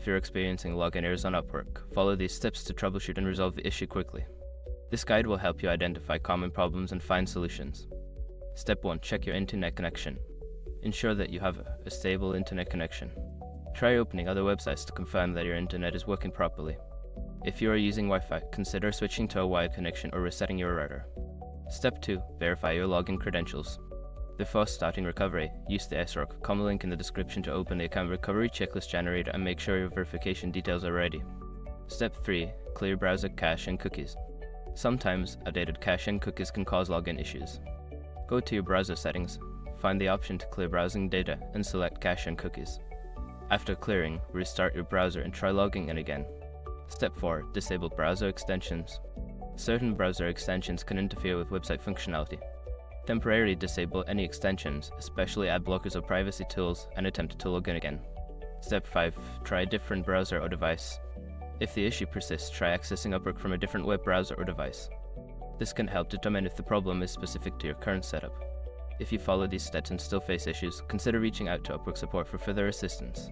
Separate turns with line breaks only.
If you're experiencing login errors on Upwork, follow these steps to troubleshoot and resolve the issue quickly. This guide will help you identify common problems and find solutions. Step 1. Check your internet connection. Ensure that you have a stable internet connection. Try opening other websites to confirm that your internet is working properly. If you are using Wi-Fi, consider switching to a wired connection or resetting your router. Step 2. Verify your login credentials. Before starting recovery, use the SROC, common link in the description to open the account recovery checklist generator and make sure your verification details are ready. Step 3. Clear browser cache and cookies. Sometimes, outdated cache and cookies can cause login issues. Go to your browser settings, find the option to clear browsing data, and select cache and cookies. After clearing, restart your browser and try logging in again. Step 4. Disable browser extensions. Certain browser extensions can interfere with website functionality. Temporarily disable any extensions, especially ad blockers or privacy tools, and attempt to log in again. Step 5. Try a different browser or device. If the issue persists, try accessing Upwork from a different web browser or device. This can help determine if the problem is specific to your current setup. If you follow these steps and still face issues, consider reaching out to Upwork support for further assistance.